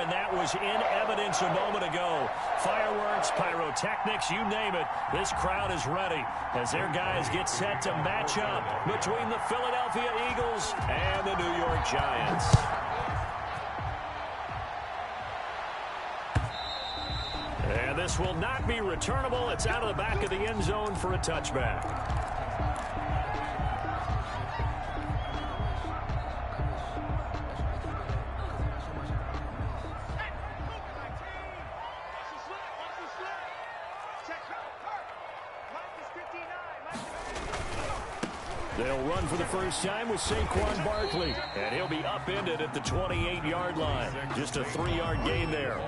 and that was in evidence a moment ago. Fireworks, pyrotechnics, you name it. This crowd is ready as their guys get set to match up between the Philadelphia Eagles and the New York Giants. And this will not be returnable. It's out of the back of the end zone for a touchback. They'll run for the first time with Saquon Barkley, and he'll be upended at the 28-yard line. Just a 3-yard gain there.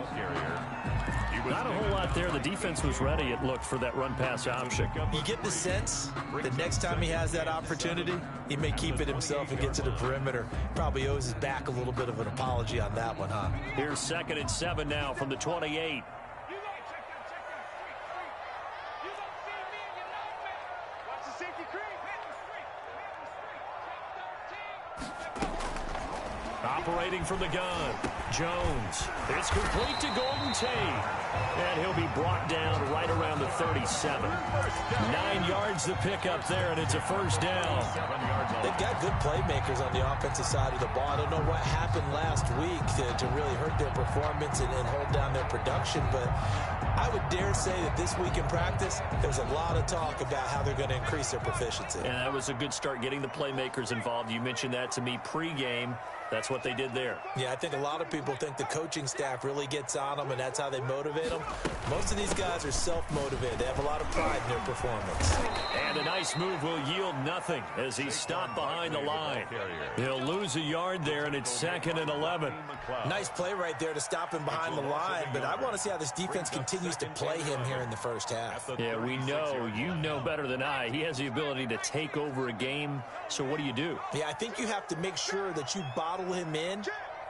Not a whole lot there. The defense was ready, it looked, for that run-pass option. You get the sense that next time he has that opportunity, he may keep it himself and get to the perimeter. Probably owes his back a little bit of an apology on that one, huh? Here's 2nd and 7 now from the 28. Operating from the gun, Jones. It's complete to Golden Tate. And he'll be brought down right around the 37. 9 yards to pick up there, and it's a first down. They've got good playmakers on the offensive side of the ball. I don't know what happened last week to really hurt their performance and hold down their production, but I would dare say that this week in practice, there's a lot of talk about how they're going to increase their proficiency. And that was a good start, getting the playmakers involved. You mentioned that to me pregame. That's what they did there. Yeah, I think a lot of people think the coaching staff really gets on them, and that's how they motivate them. Most of these guys are self-motivated. They have a lot of pride in their performance. And a nice move will yield nothing as he's stopped behind the line. He'll lose a yard there, and it's 2nd and 11. Nice play right there to stop him behind the line, but I want to see how this defense continues to play him here in the first half. Yeah, we know. You know better than I. He has the ability to take over a game, so what do? Yeah, I think you have to make sure that you bottle him in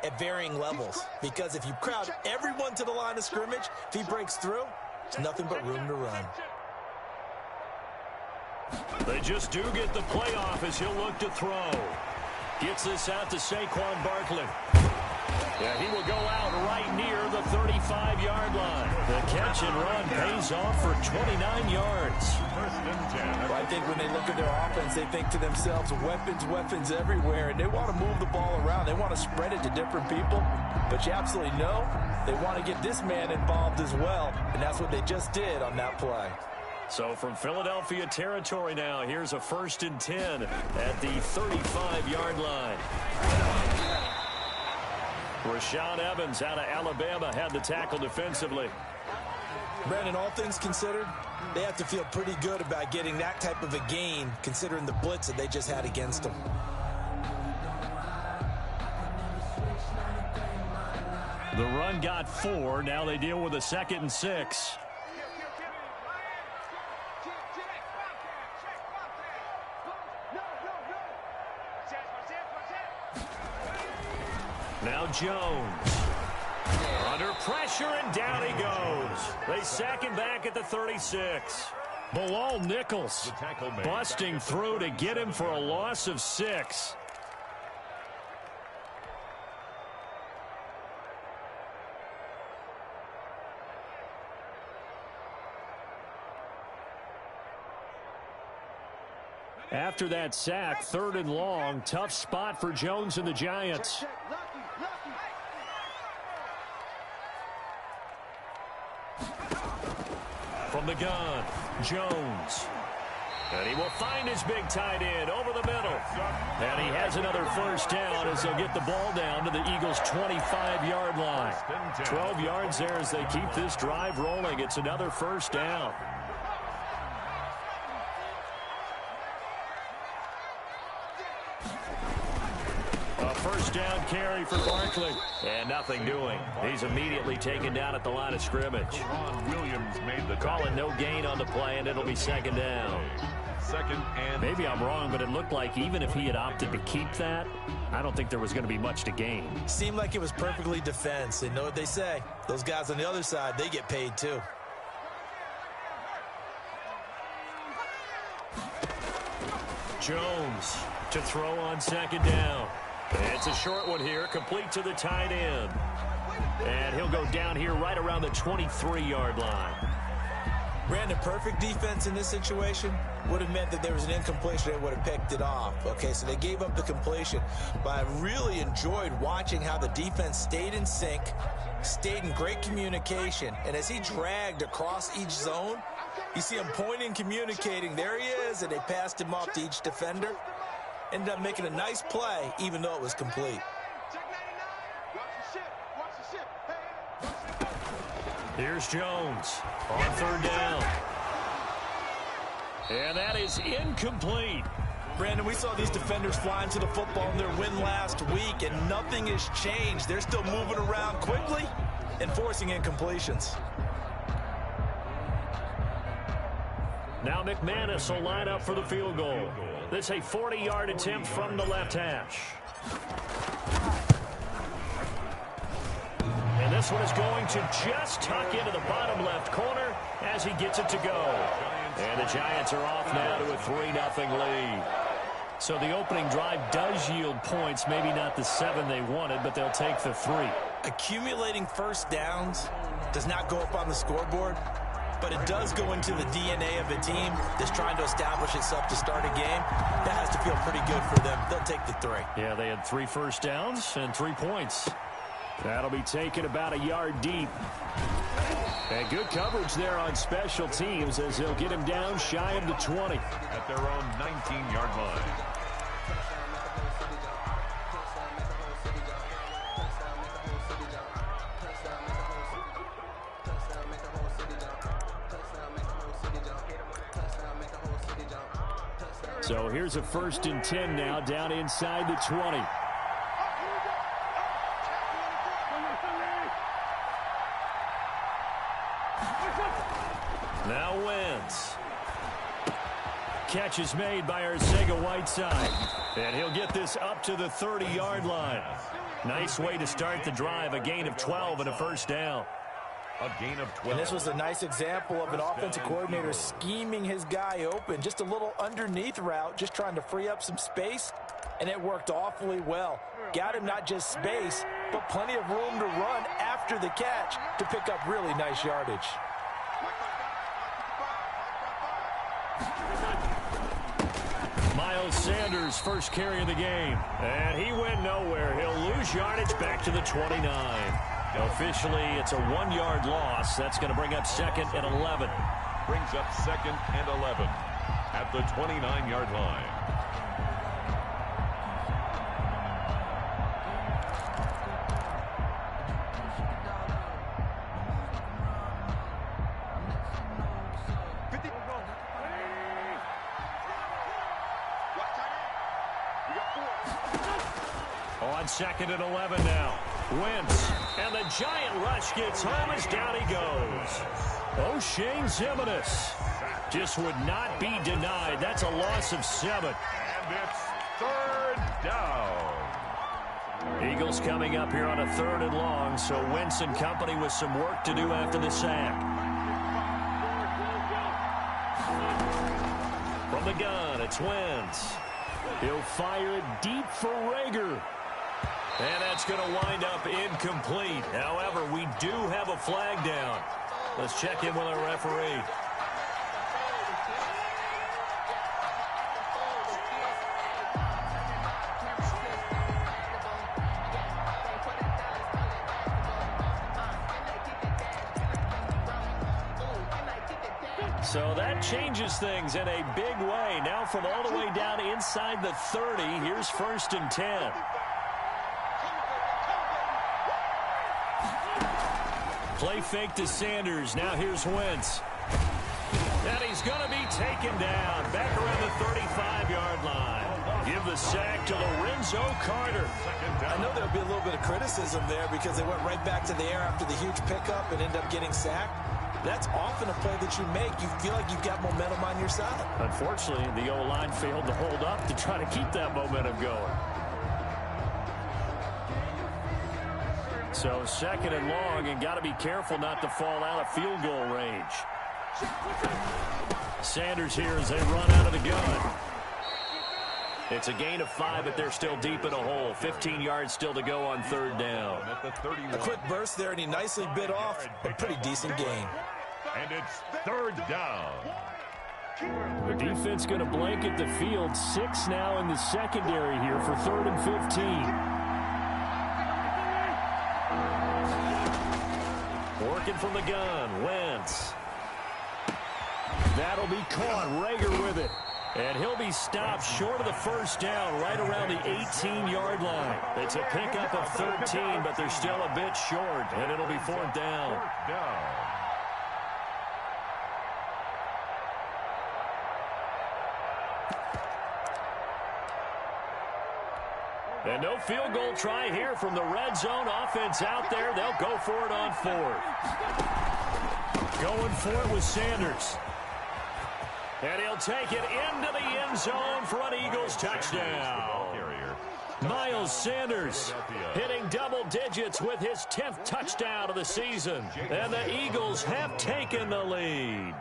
at varying levels, because if you crowd everyone to the line of scrimmage, if he breaks through, it's nothing but room to run. They just do get the playoff as he'll look to throw. Gets this out to Saquon Barkley. Yeah, he will go out right near the 35-yard line. The catch and run pays off for 29 yards. Well, I think when they look at their offense, they think to themselves, weapons everywhere, and they want to move the ball around. They want to spread it to different people, but you absolutely know they want to get this man involved as well, and that's what they just did on that play. So from Philadelphia territory now, here's a 1st and 10 at the 35-yard line. Rashaan Evans out of Alabama had the tackle defensively. Brandon, all things considered, they have to feel pretty good about getting that type of a gain, considering the blitz that they just had against them. The run got 4. Now they deal with a 2nd and 6. Now Jones. Under pressure, and down he goes. They sack him back at the 36. Bilal Nichols busting through to get him for a loss of 6. After that sack, 3rd and long, tough spot for Jones and the Giants. From the gun, Jones. And he will find his big tight end over the middle. And he has another first down as they'll get the ball down to the Eagles' 25-yard line. 12 yards there as they keep this drive rolling. It's another first down. A first down carry for Barkley. And nothing doing. He's immediately taken down at the line of scrimmage. Calling no gain on the play, and it'll be 2nd down. Maybe I'm wrong, but it looked like even if he had opted to keep that, I don't think there was going to be much to gain. Seemed like it was perfectly defense. And know what they say. Those guys on the other side, they get paid too. Jones to throw on 2nd down. It's a short one here, complete to the tight end. And he'll go down here right around the 23-yard line. Brandon, perfect defense in this situation would have meant that there was an incompletion. They would have picked it off. Okay, so they gave up the completion. But I really enjoyed watching how the defense stayed in sync, stayed in great communication. And as he dragged across each zone, you see him pointing, communicating. There he is, and they passed him off to each defender. Ended up making a nice play, even though it was complete. Here's Jones on third down. And that is incomplete. Brandon, we saw these defenders flying to the football in their win last week, and nothing has changed. They're still moving around quickly and forcing incompletions. Now McManus will line up for the field goal. This is a 40-yard attempt from the left hash. And this one is going to just tuck into the bottom left corner as he gets it to go. And the Giants are off now to a 3-0 lead. So the opening drive does yield points, maybe not the 7 they wanted, but they'll take the 3. Accumulating first downs does not go up on the scoreboard, but it does go into the DNA of a team that's trying to establish itself to start a game. That has to feel pretty good for them. They'll take the 3. Yeah, they had 3 first downs and 3 points. That'll be taken about a yard deep. And good coverage there on special teams as they'll get him down shy of the 20. At their own 19-yard line. So here's a 1st and 10 now down inside the 20. Now Wentz. Catch is made by Arcega-Whiteside. And he'll get this up to the 30-yard line. Nice way to start the drive. A gain of 12 and a first down. A gain of 12. And this was a nice example of an offensive coordinator scheming his guy open. Just a little underneath route, just trying to free up some space. And it worked awfully well. Got him not just space, but plenty of room to run after the catch to pick up really nice yardage. Miles Sanders, first carry of the game. And he went nowhere. He'll lose yardage back to the 29. Officially, it's a 1-yard loss. That's going to bring up 2nd and 11. Brings up 2nd and 11 at the 29-yard line. On 2nd and 11 now. Wentz. And the giant rush gets home as down he goes. O'Shane Ximines just would not be denied. That's a loss of 7. And it's 3rd down. Eagles coming up here on a 3rd and long, so Wentz and company with some work to do after the sack. From the gun, it's Wentz. He'll fire it deep for Reagor. And that's going to wind up incomplete. However, we do have a flag down. Let's check in with our referee. So that changes things in a big way. Now from all the way down inside the 30, here's 1st and 10. Play fake to Sanders. Now here's Wentz. And he's going to be taken down. Back around the 35-yard line. Give the sack to Lorenzo Carter. I know there'll be a little bit of criticism there because they went right back to the air after the huge pickup and ended up getting sacked. That's often a play that you make. You feel like you've got momentum on your side. Unfortunately, the O-line failed to hold up to try to keep that momentum going. So 2nd and long, and got to be careful not to fall out of field goal range. Sanders here as they run out of the gun. It's a gain of 5, but they're still deep in a hole. 15 yards still to go on third down. A quick burst there, and he nicely bit off a pretty decent gain. And it's third down. The defense going to blanket the field. 6 now in the secondary here for 3rd and 15. Working from the gun, Wentz. That'll be caught. Rager with it. And he'll be stopped short of the first down, right around the 18-yard line. It's a pickup of 13, but they're still a bit short, and it'll be 4th down. And no field goal try here from the red zone offense out there. They'll go for it on 4th. Going for it with Sanders. And he'll take it into the end zone for an Eagles touchdown. Miles Sanders hitting double digits with his 10th touchdown of the season. And the Eagles have taken the lead.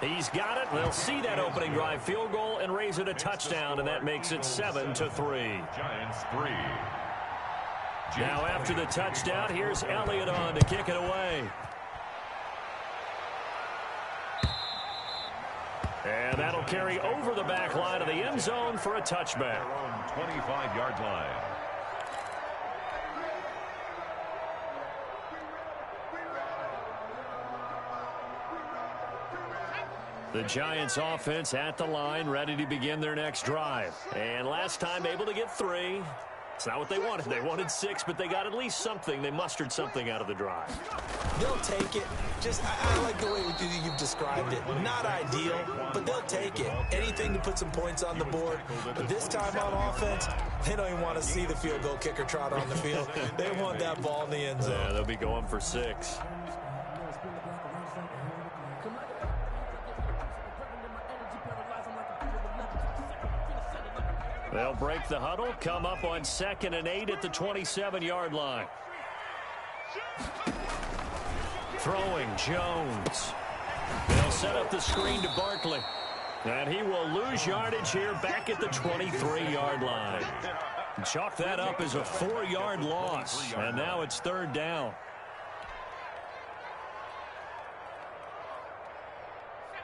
He's got it. They'll see that opening drive field goal and raise it a touchdown, and that makes it 7-3. Giants 3. Now after the touchdown, here's Elliott on to kick it away. And that'll carry over the back line of the end zone for a touchback. 25-yard line. The Giants offense at the line, ready to begin their next drive. And last time able to get 3. It's not what they wanted. They wanted 6, but they got at least something. They mustered something out of the drive. They'll take it. I like the way you've described it. Not ideal, but they'll take it. Anything to put some points on the board. But this time on offense, they don't even want to see the field goal kicker trot on the field. They want that ball in the end zone. Yeah, they'll be going for 6. They'll break the huddle, come up on 2nd and 8 at the 27-yard line. Throwing, Jones. They'll set up the screen to Barkley. And he will lose yardage here back at the 23-yard line. Chalk that up as a 4-yard loss. And now it's 3rd down.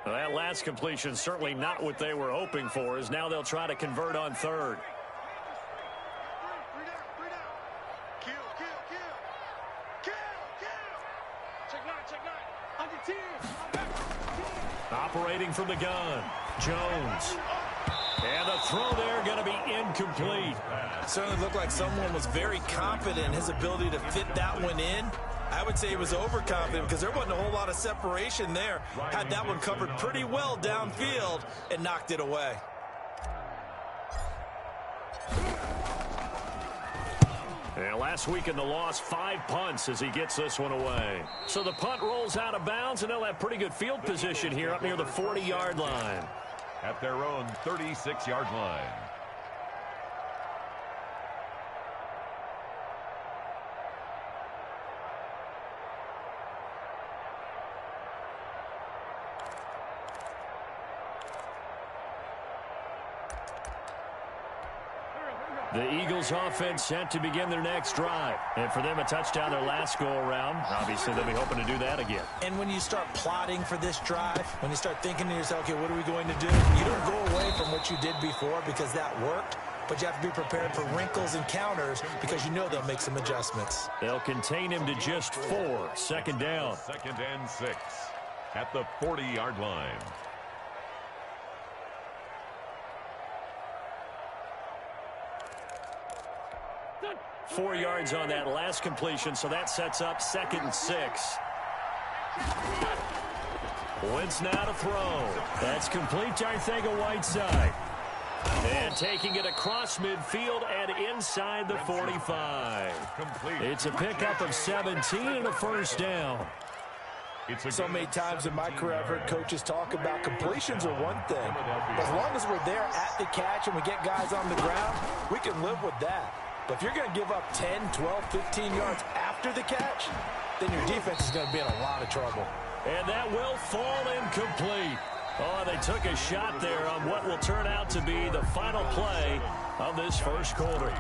Well, that last completion certainly not what they were hoping for, as now they'll try to convert on 3rd. Operating from the gun, Jones. And the throw there going to be incomplete. Certainly looked like someone was very confident in his ability to fit that one in. I would say he was overconfident because there wasn't a whole lot of separation there. Had that one covered pretty well downfield and knocked it away. And last week in the loss, 5 punts as he gets this one away. So the punt rolls out of bounds, and they'll have pretty good field position here up near the 40-yard line. At their own 36-yard line. The Eagles offense set to begin their next drive. And for them, a touchdown their last go-around. Obviously, they'll be hoping to do that again. And when you start plotting for this drive, when you start thinking to yourself, okay, what are we going to do? You don't go away from what you did before because that worked. But you have to be prepared for wrinkles and counters because you know they'll make some adjustments. They'll contain him to just 4. 2nd down. 2nd and 6 at the 40-yard line. 4 yards on that last completion, so that sets up 2nd and 6. Wentz now to throw. That's complete to Arcega-Whiteside. And taking it across midfield and inside the 45. It's a pickup of 17 and a 1st down. So many times in my career I've heard coaches talk about completions are one thing. As long as we're there at the catch and we get guys on the ground, we can live with that. But if you're going to give up 10, 12, 15 yards after the catch, then your defense is going to be in a lot of trouble. And that will fall incomplete. Oh, they took a shot there on what will turn out to be the final play of this first quarter.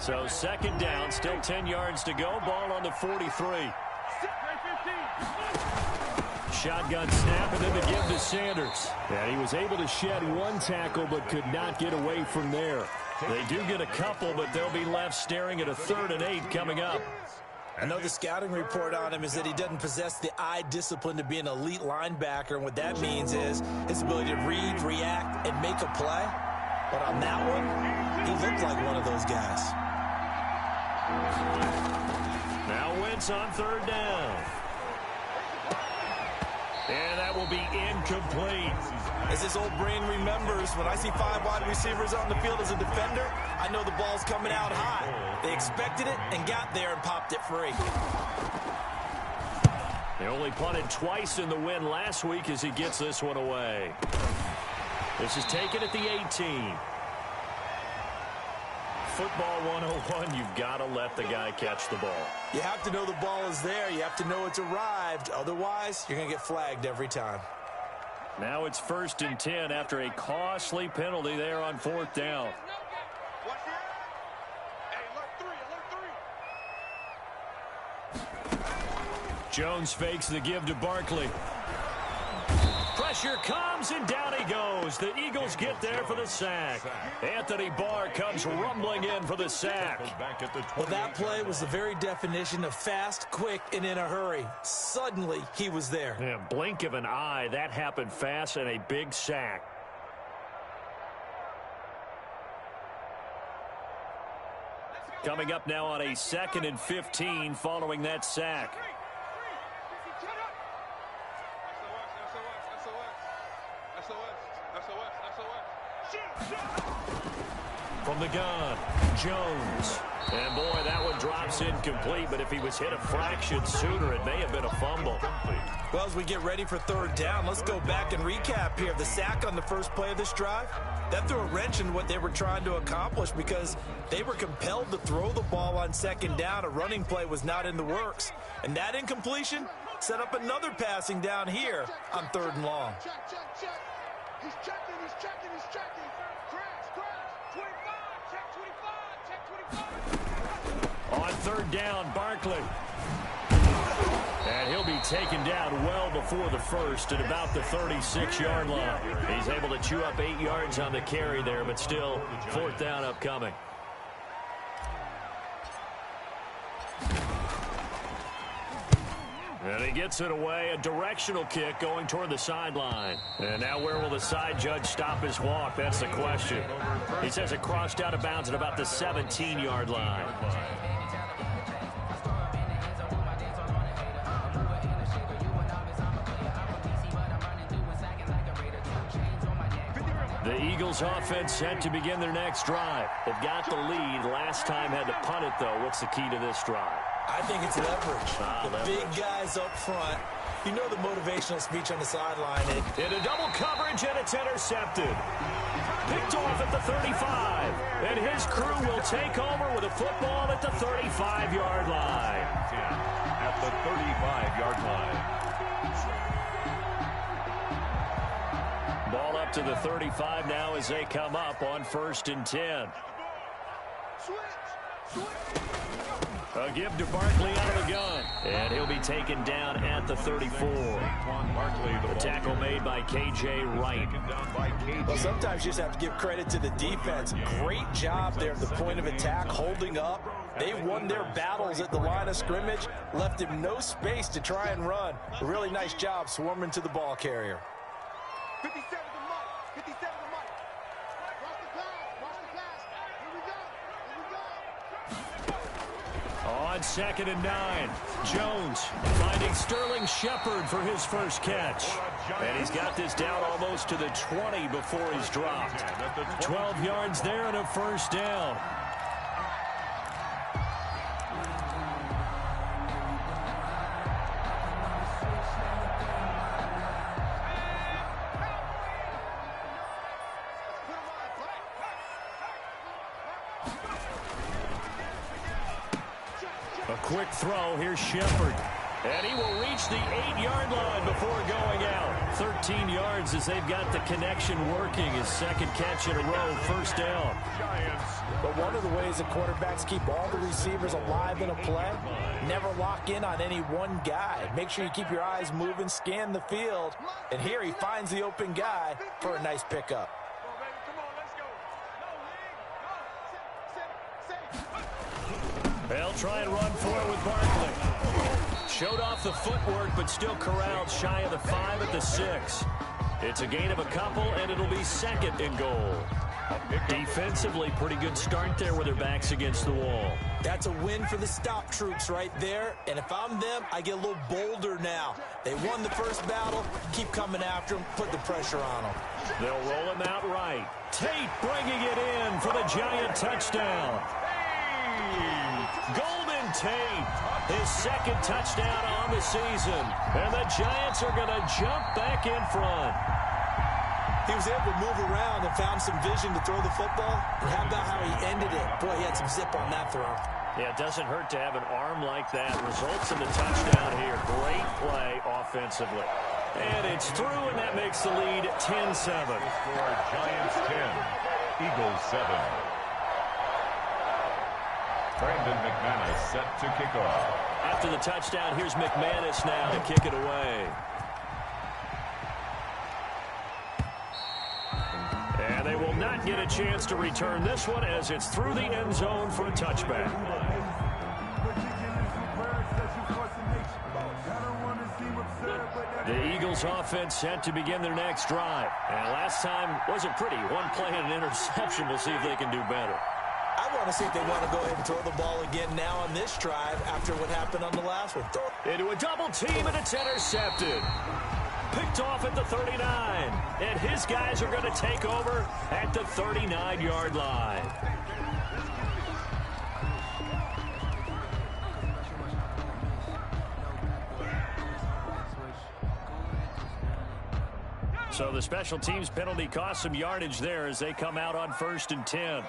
So second down, still 10 yards to go. Ball on the 43. Shotgun snap and then the give to Sanders. And he was able to shed one tackle but could not get away from there. They do get a couple, but they'll be left staring at a 3rd and 8 coming up. I know the scouting report on him is that he doesn't possess the eye discipline to be an elite linebacker. And what that means is his ability to read, react, and make a play. But on that one, he looked like one of those guys. Now Wentz on 3rd down. And that will be incomplete. As this old brain remembers, when I see 5 wide receivers on the field as a defender, I know the ball's coming out high. They expected it and got there and popped it free. They only punted twice in the win last week as he gets this one away. This is taken at the 18. Football 101, you've got to let the guy catch the ball. You have to know the ball is there. You have to know it's arrived. Otherwise, you're going to get flagged every time. Now it's 1st and 10 after a costly penalty there on 4th down. Jones fakes the give to Barkley. Pressure comes, and down he goes. The Eagles get there for the sack. Anthony Barr comes rumbling in for the sack. Well, that play was the very definition of fast, quick, and in a hurry. Suddenly, he was there. Yeah, blink of an eye, that happened fast, and a big sack. Coming up now on a 2nd and 15 following that sack. From the gun, Jones. And boy, that one drops incomplete, but if he was hit a fraction sooner, it may have been a fumble. Well, as we get ready for 3rd down, let's go back and recap here. The sack on the first play of this drive, that threw a wrench in what they were trying to accomplish because they were compelled to throw the ball on 2nd down. A running play was not in the works. And that incompletion set up another passing down here on 3rd and long. Check. He's checking. Crash. 25. Check 25. On 3rd down, Barkley. And he'll be taken down well before the first at about the 36-yard line. He's able to chew up 8 yards on the carry there, but still 4th down upcoming. And he gets it away, a directional kick going toward the sideline. And now where will the side judge stop his walk? That's the question. He says it crossed out of bounds at about the 17-yard line. The Eagles offense set to begin their next drive. They've got the lead. Last time had to punt it, though. What's the key to this drive? I think it's leverage. Big guys up front. You know the motivational speech on the sideline. In a double coverage, and it's intercepted. Picked off at the 35. And his crew will take over with a football at the 35-yard line. At the 35-yard line. Ball up to the 35 now as they come up on 1st and 10. A give to Barkley out of the gun. And he'll be taken down at the 34. The tackle made by K.J. Wright. Well, sometimes you just have to give credit to the defense. Great job there at the point of attack, holding up. They won their battles at the line of scrimmage, left him no space to try and run. A really nice job swarming to the ball carrier. 57 to Mike. 57 to Mike. Watch the pass. Here we go. On 2nd and 9, Jones finding Sterling Shepard for his first catch. And he's got this down almost to the 20 before he's dropped. 12 yards there and a 1st down. quick throw. Here's Shepard. And he will reach the 8-yard line before going out. 13 yards as they've got the connection working. His second catch in a row, first down. But one of the ways that quarterbacks keep all the receivers alive in a play, never lock in on any one guy. Make sure you keep your eyes moving, scan the field. And here he finds the open guy for a nice pickup. They'll try and run for it with Barkley. Showed off the footwork, but still corralled shy of the 5 at the 6. It's a gain of a couple, and it'll be second and goal. Defensively, pretty good start there with their backs against the wall. That's a win for the stop troops right there. And if I'm them, I get a little bolder now. They won the first battle. Keep coming after them. Put the pressure on them. They'll roll him out right. Tate bringing it in for the Giant touchdown. Golden Tate, his second touchdown on the season. And the Giants are going to jump back in front. He was able to move around and found some vision to throw the football. And how about how he ended it? Boy, he had some zip on that throw. Yeah, it doesn't hurt to have an arm like that. Results in the touchdown here. Great play offensively. And it's through, and that makes the lead 10-7. Score Giants 10, Eagles 7. Brandon McManus set to kick off. After the touchdown, here's McManus now to kick it away. And they will not get a chance to return this one as it's through the end zone for a touchback. The Eagles offense set to begin their next drive. And last time wasn't pretty. One play and an interception. We'll see if they can do better. I want to see if they want to go ahead and throw the ball again now on this drive after what happened on the last one. Into a double team, and it's intercepted. Picked off at the 39. And his guys are going to take over at the 39-yard line. So the special teams penalty cost some yardage there as they come out on 1st and 10.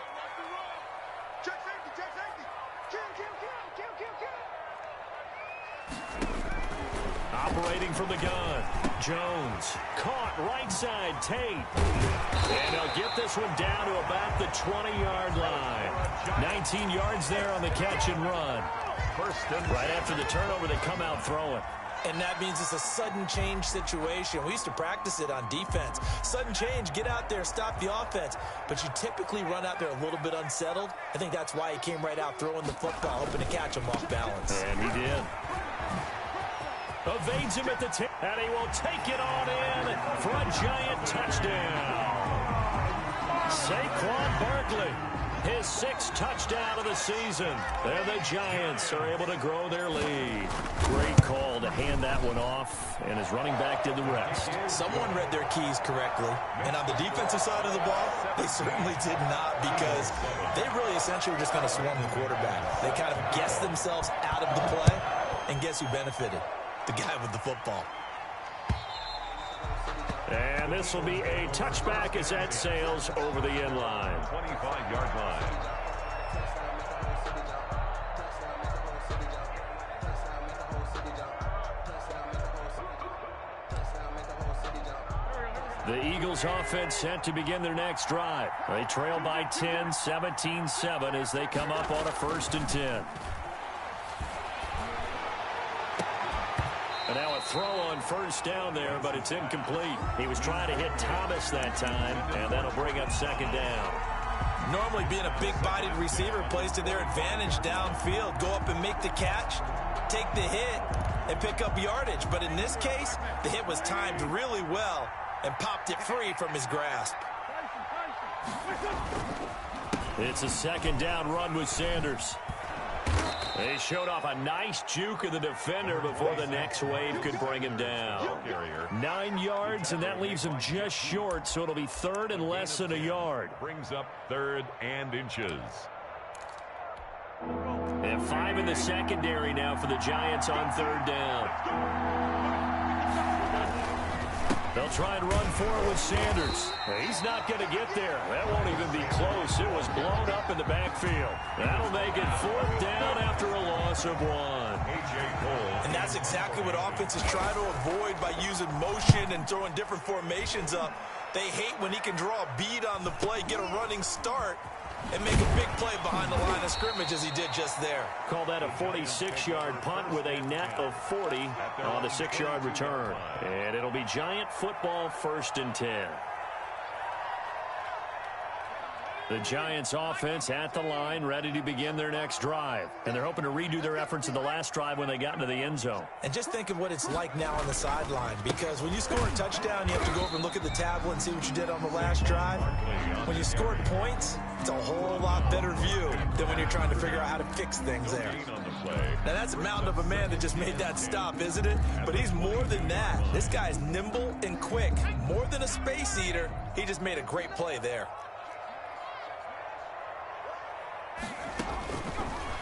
Operating from the gun. Jones caught right side. Tate. And they'll get this one down to about the 20-yard line. 19 yards there on the catch and run. Right after the turnover, they come out throwing. And that means it's a sudden change situation. We used to practice it on defense. Sudden change, get out there, stop the offense. But you typically run out there a little bit unsettled. I think that's why he came right out throwing the football, hoping to catch him off balance. And he did. Evades him at the tip, and he will take it on in for a Giant touchdown. Saquon Barkley, his 6th touchdown of the season. And the Giants are able to grow their lead. Great call to hand that one off, and his running back did the rest. Someone read their keys correctly, and on the defensive side of the ball, they certainly did not, because they really essentially were just going to swarm the quarterback. They kind of guessed themselves out of the play, and guess who benefited? The guy with the football. And this will be a touchback as that sails over the end line. 25-yard line. The Eagles offense set to begin their next drive. They trail by 10, 17-7 as they come up on a 1st and 10. And now a throw on 1st down there, but it's incomplete. He was trying to hit Thomas that time, and that'll bring up 2nd down. Normally being a big-bodied receiver plays to their advantage downfield. Go up and make the catch, take the hit, and pick up yardage. But in this case, the hit was timed really well and popped it free from his grasp. It's a 2nd down run with Sanders. They showed off a nice juke of the defender before the next wave could bring him down. 9 yards, and that leaves him just short, so it'll be 3rd and less than a yard. Brings up 3rd and inches. And 5 in the secondary now for the Giants on 3rd down. They'll They'll try and run for it with Sanders. He's not going to get there. That won't even be close. It was blown up in the backfield. That'll make it 4th down after a loss of 1. And that's exactly what offenses try to avoid by using motion and throwing different formations up. They hate when he can draw a bead on the play, get a running start, and make a big play behind the line of scrimmage as he did just there. Call that a 46-yard punt with a net of 40 on the 6-yard return. And it'll be Giant football 1st and 10. The Giants offense at the line, ready to begin their next drive. And they're hoping to redo their efforts in the last drive when they got into the end zone. And just think of what it's like now on the sideline, because when you score a touchdown, you have to go over and look at the tablet and see what you did on the last drive. When you scored points, it's a whole lot better view than when you're trying to figure out how to fix things there. Now, that's a mountain of a man that just made that stop, isn't it? But he's more than that. This guy's nimble and quick. More than a space eater, he just made a great play there.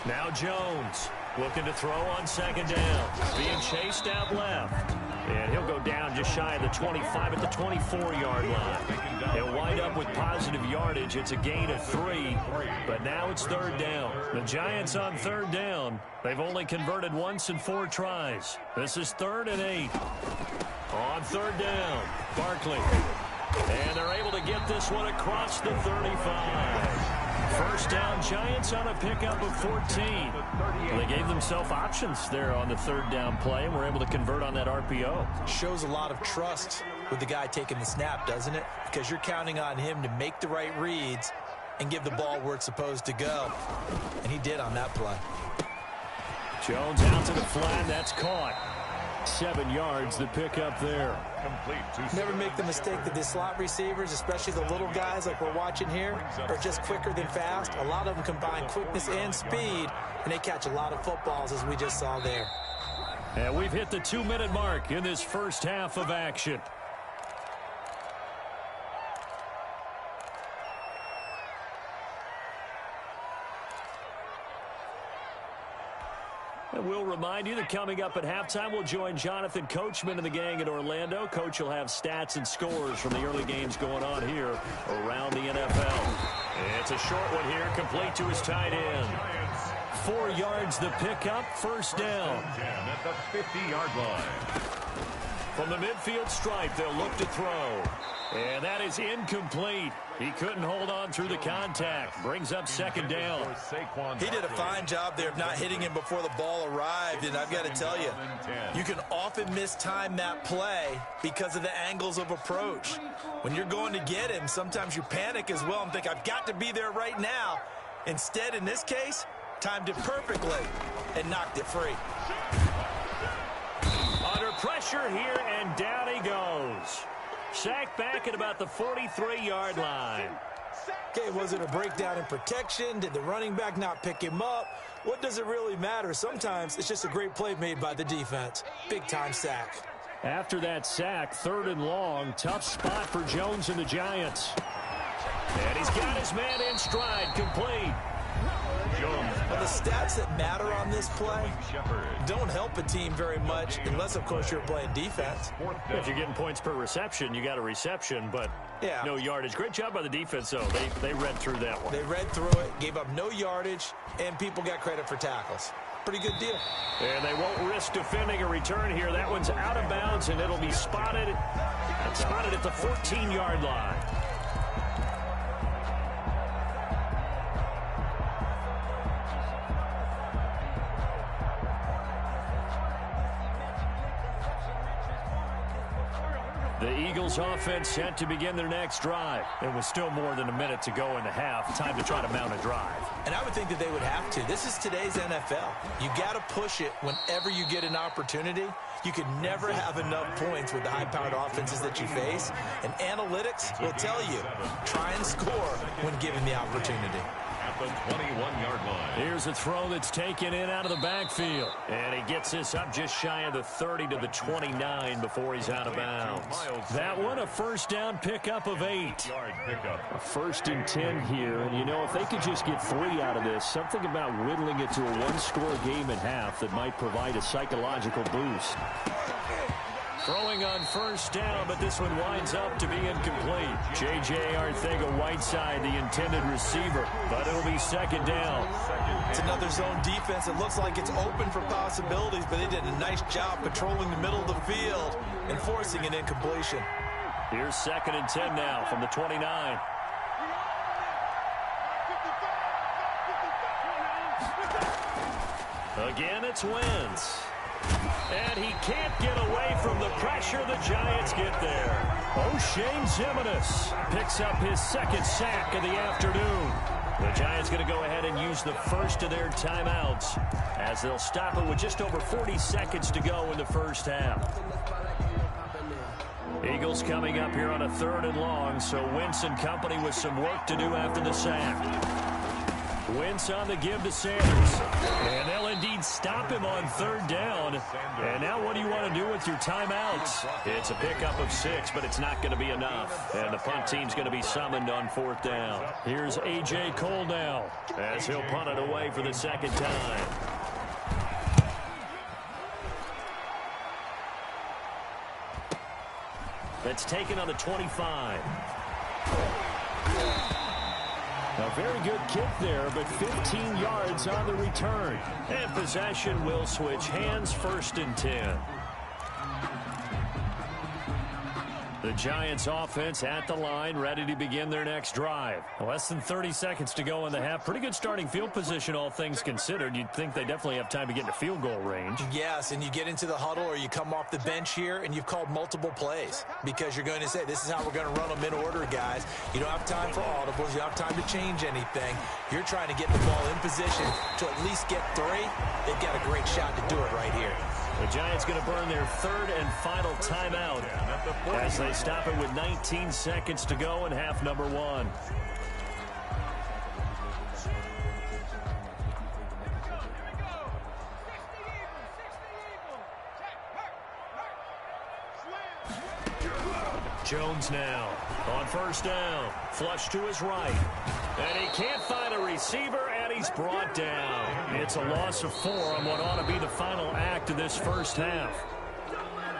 Now Jones looking to throw on 2nd down. Being chased out left. And he'll go down just shy of the 25 at the 24-yard line. He'll wind up with positive yardage. It's a gain of 3. But now it's 3rd down. The Giants on 3rd down. They've only converted once in 4 tries. This is 3rd and 8. On 3rd down, Barkley. And they're able to get this one across the 35. 1st down, Giants on a pickup of 14. They gave themselves options there on the 3rd down play and were able to convert on that RPO. Shows a lot of trust with the guy taking the snap, doesn't it? Because you're counting on him to make the right reads and give the ball where it's supposed to go. And he did on that play. Jones out to the flat. That's caught. 7 yards, the pickup there. Never make the mistake that the slot receivers, especially the little guys like we're watching here, are just quicker than fast. A lot of them combine quickness and speed, and they catch a lot of footballs, as we just saw there. And we've hit the 2-minute mark in this first half of action. And we'll remind you that coming up at halftime, we'll join Jonathan Coachman and the gang in Orlando. Coach will have stats and scores from the early games going on here around the NFL. It's a short one here, complete to his tight end. 4 yards the pickup, 1st down. At the 50-yard line. From the midfield stripe, they'll look to throw. And that is incomplete. He couldn't hold on through the contact. Brings up 2nd down. He did a fine job there of not hitting him before the ball arrived. And I've got to tell you, you can often mistime that play because of the angles of approach. When you're going to get him, sometimes you panic as well and think, I've got to be there right now. Instead, in this case, timed it perfectly and knocked it free. Under pressure here, and down he goes. Sacked back at about the 43-yard line. Okay, was it a breakdown in protection? Did the running back not pick him up? What does it really matter? Sometimes it's just a great play made by the defense. Big-time sack. After that sack, 3rd and long, tough spot for Jones and the Giants. And he's got his man in stride, complete. Well, the stats that matter on this play don't help a team very much unless, of course, you're playing defense. If you're getting points per reception, you got a reception, but no yardage. Great job by the defense, though. They read through that one. They read through it, gave up no yardage, and people got credit for tackles. Pretty good deal. And they won't risk defending a return here. That one's out of bounds, and it'll be spotted at the 14-yard line. The Eagles offense set to begin their next drive. It was still more than a minute to go in the half. Time to try to mount a drive. And I would think that they would have to. This is today's NFL. You got to push it whenever you get an opportunity. You can never have enough points with the high-powered offenses that you face. And analytics will tell you, try and score when given the opportunity. At the 21-yard line. Here's a throw that's taken in out of the backfield. And he gets this up just shy of the 30 to the 29 before he's out of bounds. That one, a 1st down pickup of 8. A 1st and 10 here. And, you know, if they could just get 3 out of this, something about whittling it to a 1-score game at half that might provide a psychological boost. Throwing on first down, but this one winds up to be incomplete. J.J. Arcega-Whiteside, the intended receiver, but it'll be second down. It's another zone defense. It looks like it's open for possibilities, but they did a nice job patrolling the middle of the field and forcing an incompletion. Here's 2nd and 10 now from the 29. Again, it's Wentz. And he can't get away from the pressure. The Giants get there. O'Shane Ximines picks up his 2nd sack of the afternoon. The Giants going to go ahead and use the first of their timeouts as they'll stop it with just over 40 seconds to go in the first half. Eagles coming up here on a 3rd and long, so Wentz and company with some work to do after the sack. Wentz on the give to Sanders. And they'll indeed stop him on 3rd down. And now what do you want to do with your timeouts? It's a pickup of 6, but it's not going to be enough. And the punt team's going to be summoned on 4th down. Here's A.J. Cole now as he'll punt it away for the 2nd time. That's taken on the 25. A very good kick there, but 15 yards on the return. And possession will switch hands, 1st and 10. The Giants offense at the line, ready to begin their next drive. Less than 30 seconds to go in the half. Pretty good starting field position, all things considered. You'd think they definitely have time to get into field goal range. Yes, and you get into the huddle or you come off the bench here and you've called multiple plays because you're going to say, this is how we're going to run them in order, guys. You don't have time for audibles. You don't have time to change anything. You're trying to get the ball in position to at least get 3. They've got a great shot to do it right here. The Giants going to burn their 3rd and final timeout as they stop it with 19 seconds to go in half number 1. Jones now on 1st down. Flush to his right. And he can't find a receiver, and he's brought down. It's a loss of 4 on what ought to be the final act of this first half.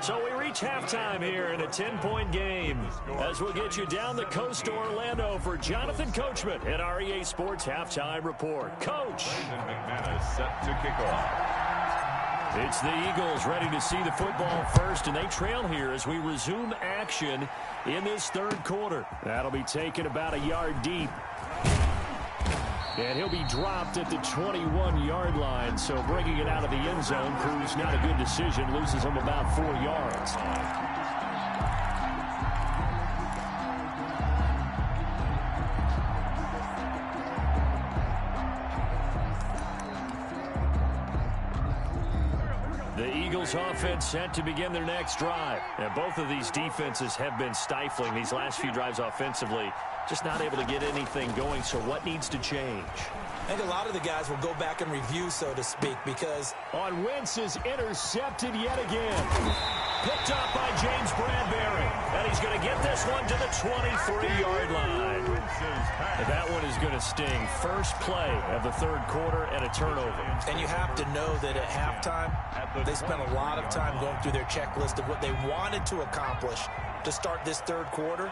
So we reach halftime here in a 10-point game as we'll get you down the coast to Orlando for Jonathan Coachman at our EA Sports Halftime Report. Coach. Brandon McManus set to kick off. It's the Eagles ready to see the football first, and they trail here as we resume action in this 3rd quarter. That'll be taken about a yard deep. And he'll be dropped at the 21-yard line, so bringing it out of the end zone proves not a good decision, loses him about 4 yards. The Eagles offense set to begin their next drive. And both of these defenses have been stifling these last few drives offensively. Just not able to get anything going, so what needs to change? I think a lot of the guys will go back and review, so to speak, because... On Wentz is intercepted yet again. Picked up by James Bradbury. And he's going to get this one to the 23-yard line. That one is going to sting. First play of the 3rd quarter and a turnover. And you have to know that at halftime, they spent a lot of time going through their checklist of what they wanted to accomplish to start this 3rd quarter.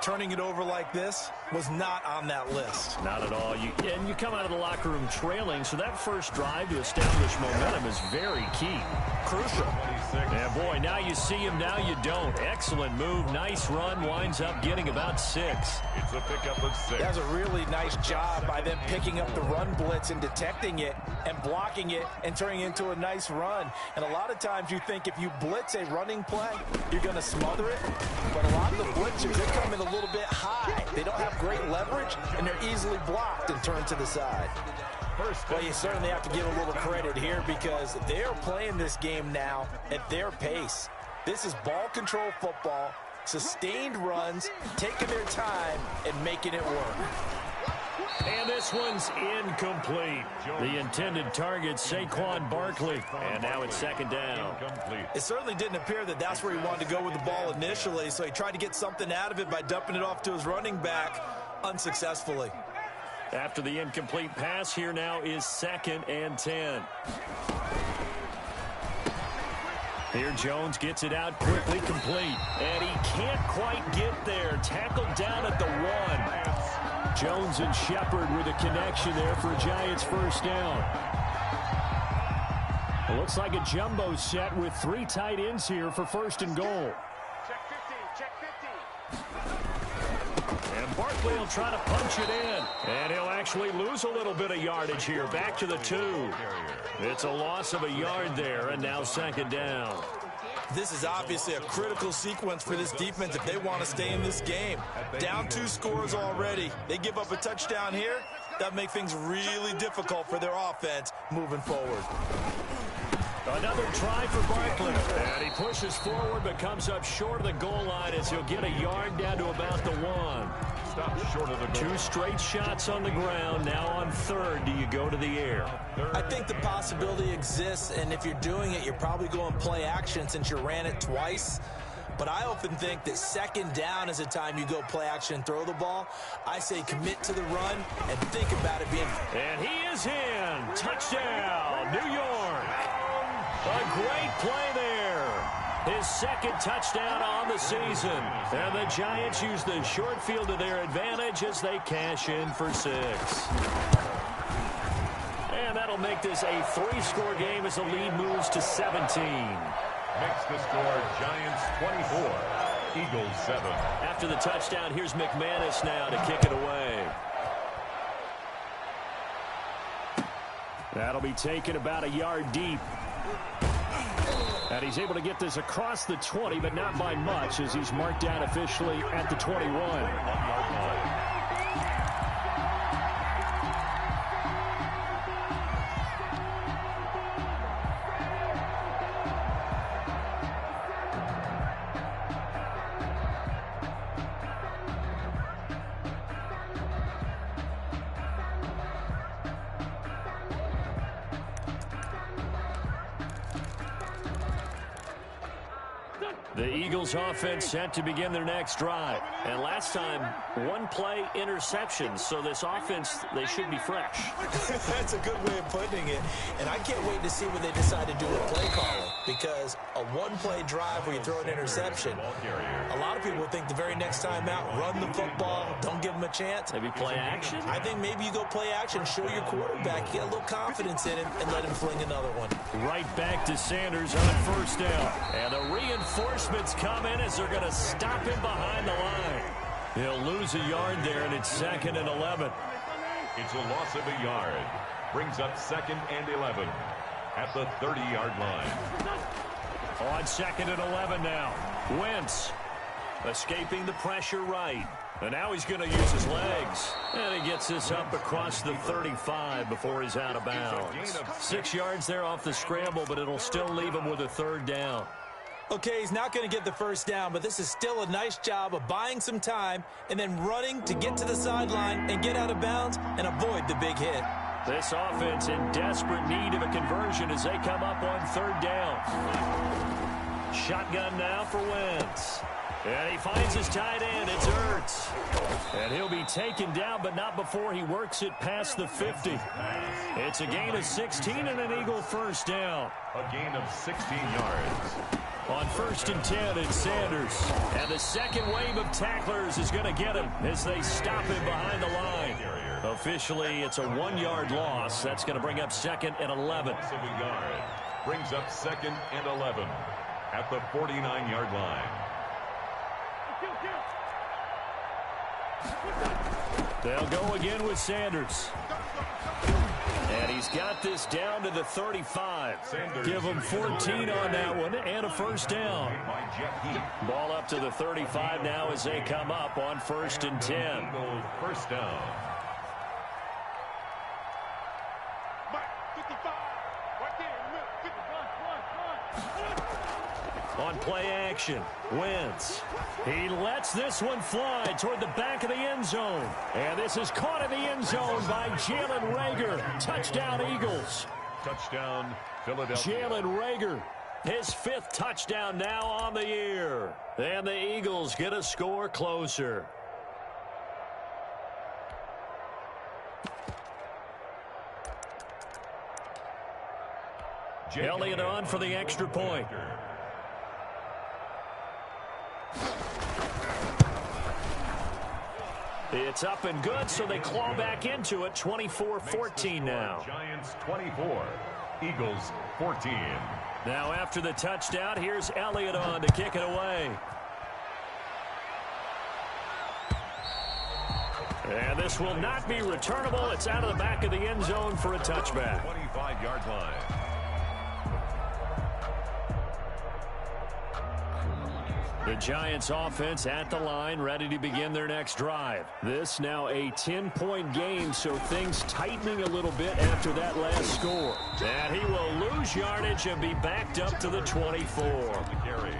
Turning it over like this was not on that list. Not at all. You come out of the locker room trailing, so that first drive to establish momentum is very key. Crucial. Yeah, boy, now you see him, now you don't. Excellent move, nice run, winds up getting about 6. It's a pickup of 6. That was a really nice job by them picking up the run blitz and detecting it and blocking it and turning it into a nice run. And a lot of times you think if you blitz a running play, you're going to smother it. But a lot of the blitzers, they come in a little bit high. They don't have great leverage, and they're easily blocked and turned to the side. Well, you certainly have to give a little credit here because they're playing this game now at their pace. This is ball control football, sustained runs, taking their time, and making it work. And this one's incomplete. The intended target, Saquon Barkley. And now it's 2nd down. It certainly didn't appear that that's where he wanted to go with the ball initially, so he tried to get something out of it by dumping it off to his running back unsuccessfully. After the incomplete pass, here now is 2nd and 10. Here Jones gets it out quickly, complete. And he can't quite get there. Tackled down at the 1. Jones and Shepard with a connection there for a Giants first down. It looks like a jumbo set with 3 tight ends here for first and goal. Check 15, check 15. And Barkley will try to punch it in. And he'll actually lose a little bit of yardage here. Back to the 2. It's a loss of a yard there, and now second down. This is obviously a critical sequence for this defense if they want to stay in this game. Down 2 scores already. They give up a touchdown here. That make things really difficult for their offense moving forward. Another try for Barkley. And he pushes forward but comes up short of the goal line as he'll get a yard down to about the 1. Stop short of the goal. 2 straight shots on the ground. Now on third, do you go to the air? I think the possibility exists, and if you're doing it, you're probably going play action since you ran it twice. But I often think that second down is a time you go play action and throw the ball. I say commit to the run and think about it being... And he is in. Touchdown, New York. A great play there. His second touchdown on the season. And the Giants use the short field to their advantage as they cash in for 6. And that'll make this a 3-score game as the lead moves to 17. Makes the score Giants 24, Eagles 7. After the touchdown, here's McManus now to kick it away. That'll be taken about a yard deep. And he's able to get this across the 20, but not by much as he's marked down officially at the 21. The Eagles offense set to begin their next drive. And last time, 1-play interception. So this offense, they should be fresh. That's a good way of putting it. And I can't wait to see what they decide to do with play calling. Because a 1-play drive where you throw an interception, a lot of people would think the very next time out, run the football, don't give them a chance. Maybe play action? I think maybe you go play action, show your quarterback, get a little confidence in him, and let him fling another one. Right back to Sanders on first down. And the reinforcements come in as they're going to stop him behind the line. He'll lose a yard there, and it's 2nd and 11. It's a loss of a yard. Brings up 2nd and 11 at the 30-yard line. On 2nd and 11 now. Wentz escaping the pressure right. And now he's going to use his legs. And he gets this up across the 35 before he's out of bounds. 6 yards there off the scramble, but it'll still leave him with a 3rd down. Okay, he's not going to get the first down, but this is still a nice job of buying some time and then running to get to the sideline and get out of bounds and avoid the big hit. This offense in desperate need of a conversion as they come up on 3rd down. Shotgun now for Wentz. And he finds his tight end. It's Ertz. And he'll be taken down, but not before he works it past the 50. It's a gain of 16 and an Eagle first down. A gain of 16 yards. On 1st and 10, it's Sanders. And the second wave of tacklers is going to get him as they stop him behind the line. Officially, it's a 1-yard loss. That's going to bring up 2nd and 11. Loss of a yard. Brings up 2nd and 11 at the 49-yard line. They'll go again with Sanders. And he's got this down to the 35. Give him 14 on that one and a first down. Ball up to the 35 now as they come up on 1st and 10. First down. On play action, Wentz. He lets this one fly toward the back of the end zone. And this is caught in the end zone by Jalen Reagor. Touchdown, Eagles. Touchdown, Philadelphia. Jalen Reagor, his 5th touchdown now on the year. And the Eagles get a score closer. Elliott on for the extra point. It's up and good, so they claw back into it. 24-14 now. Giants 24, Eagles 14. Now after the touchdown, here's Elliott on to kick it away. And this will not be returnable. It's out of the back of the end zone for a touchback. 25-yard line. The Giants offense at the line, ready to begin their next drive. This now a 10-point game, so things tightening a little bit after that last score. And he will lose yardage and be backed up to the 24.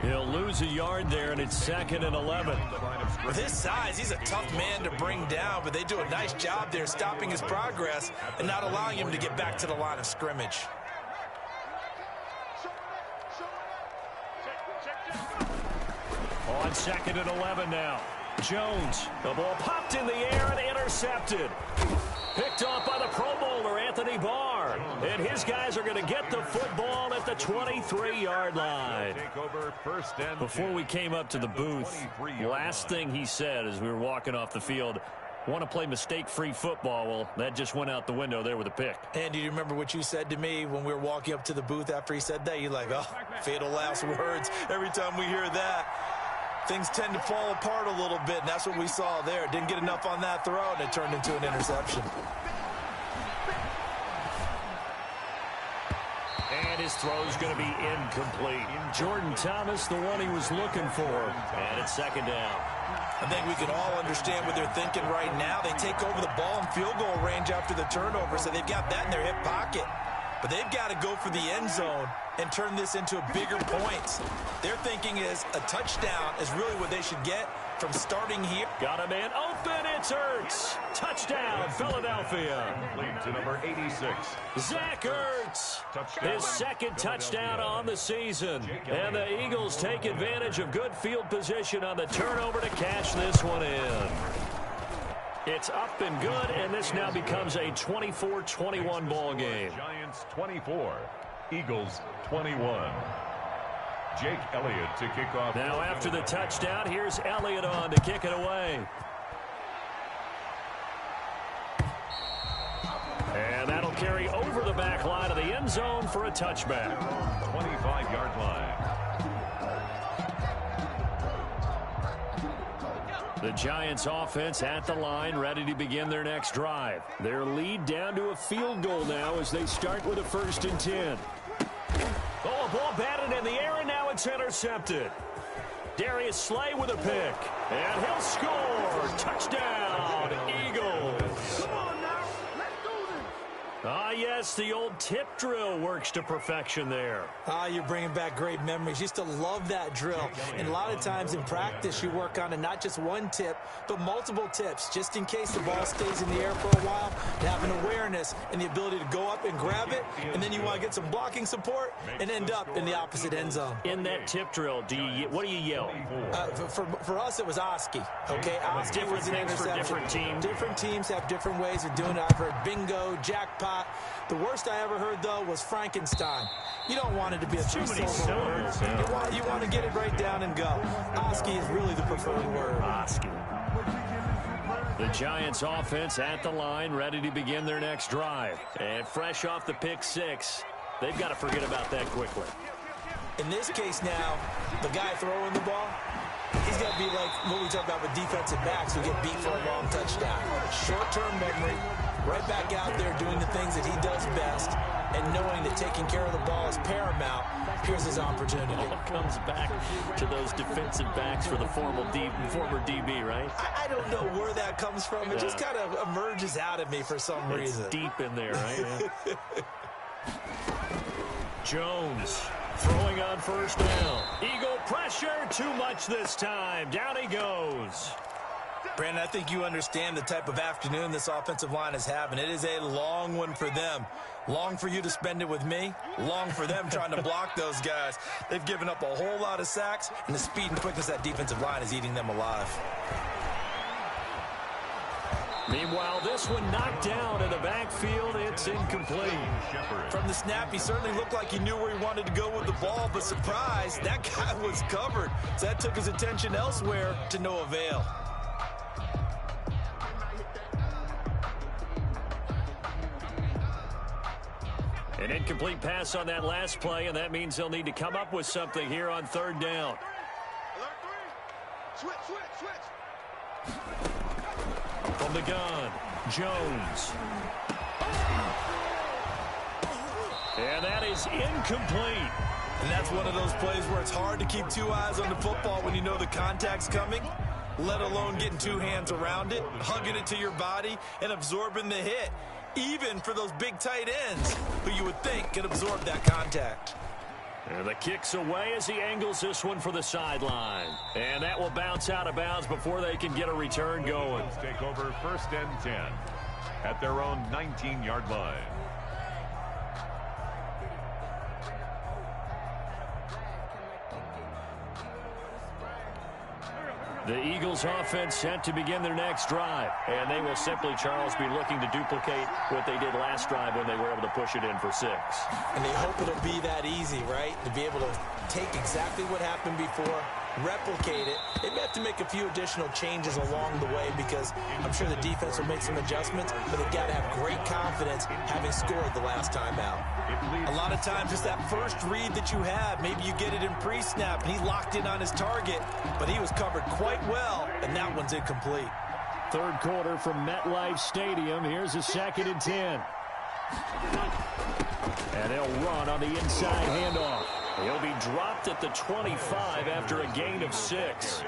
He'll lose a yard there, and it's 2nd and 11. With his size, he's a tough man to bring down, but they do a nice job there stopping his progress and not allowing him to get back to the line of scrimmage. On 2nd and 11 now. Jones, the ball popped in the air and intercepted. Picked off by the Pro Bowler, Anthony Barr. And his guys are going to get the football at the 23-yard line. Before we came up to the booth, last thing he said as we were walking off the field, want to play mistake-free football. Well, that just went out the window there with a pick. And do you remember what you said to me when we were walking up to the booth after he said that? You're like, oh, fatal last words. Every time we hear that, things tend to fall apart a little bit, and that's what we saw there. Didn't get enough on that throw, and it turned into an interception. And his throw's going to be incomplete. Jordan Thomas, the one he was looking for. And it's 2nd down. I think we can all understand what they're thinking right now. They take over the ball in field goal range after the turnover, so they've got that in their hip pocket. But they've got to go for the end zone and turn this into bigger points. Their thinking is a touchdown is really what they should get from starting here. Got a man open. It's Ertz. Touchdown, Philadelphia. Lead to number 86. Zach Ertz. His 2nd touchdown on the season. And the Eagles take advantage of good field position on the turnover to cash this one in. It's up and good, and this now becomes a 24-21 ball game. Giants 24, Eagles 21. Jake Elliott to kick off. Now after the touchdown, here's Elliott on to kick it away. And that'll carry over the back line of the end zone for a touchback. 25-yard line. The Giants offense at the line, ready to begin their next drive. Their lead down to a field goal now as they start with a 1st and 10. Oh, a ball batted in the air, and now it's intercepted. Darius Slay with a pick, and he'll score. Touchdown, Eagles. Come on now, let's do this. Ah, yes, the old tip drill works to perfection there. Ah, you're bringing back great memories. Used to love that drill. And a lot of times in practice, you work on it, not just one tip, but multiple tips, just in case the ball stays in the air for a while, to have an awareness and the ability to go up and grab it, and then you want to get some blocking support and end up in the opposite end zone. In that tip drill, what do you yell? For us, it was Oski. Okay, Oski Different was an things for interception. different teams. Different teams have different ways of doing it. I've heard bingo, jackpot. The worst I ever heard, though, was Frankenstein. You don't want it to be a Too many three-syllable word. syllables, You want to get it right down and go. Oski is really the preferred word. Oski. The Giants offense at the line, ready to begin their next drive. And fresh off the pick 6, they've got to forget about that quickly. In this case now, the guy throwing the ball, he's got to be like what we talk about with defensive backs who get beat for a long touchdown. Short-term memory, right back out there doing the things that he does best, and knowing that taking care of the ball is paramount. Here's his opportunity. All comes back to those defensive backs for the former DB, right? I don't know where that comes from. It just kind of emerges out of me for some reason. It's deep in there, right? Yeah. Jones throwing on 1st down. Eagle pressure, too much this time. Down he goes. Brandon, I think you understand the type of afternoon this offensive line is having. It is a long one for them. Long for you to spend it with me. Long for them trying to block those guys. They've given up a whole lot of sacks, and the speed and quickness of that defensive line is eating them alive. Meanwhile, this one knocked down in the backfield. It's incomplete. From the snap, he certainly looked like he knew where he wanted to go with the ball, but surprise, that guy was covered. So that took his attention elsewhere to no avail. An incomplete pass on that last play, and that means they'll need to come up with something here on third down. Switch, switch, switch. From the gun, Jones. And that is incomplete. And that's one of those plays where it's hard to keep two eyes on the football when you know the contact's coming, let alone getting two hands around it, hugging it to your body, and absorbing the hit, even for those big tight ends who you would think could absorb that contact. And the kick's away as he angles this one for the sideline. And that will bounce out of bounds before they can get a return going. Take over 1st and 10 at their own 19-yard line. The Eagles offense set to begin their next drive. And they will simply, Charles, be looking to duplicate what they did last drive when they were able to push it in for 6. And they hope it'll be that easy, right? To be able to take exactly what happened before, replicate it. They may have to make a few additional changes along the way because I'm sure the defense will make some adjustments, but they've got to have great confidence having scored the last time out. A lot of times it's that first read that you have. Maybe you get it in pre-snap and he locked in on his target, but he was covered quite well, and that one's incomplete. Third quarter from MetLife Stadium. Here's a 2nd and 10. And they'll run on the inside handoff. He'll be dropped at the 25 after a gain of 6.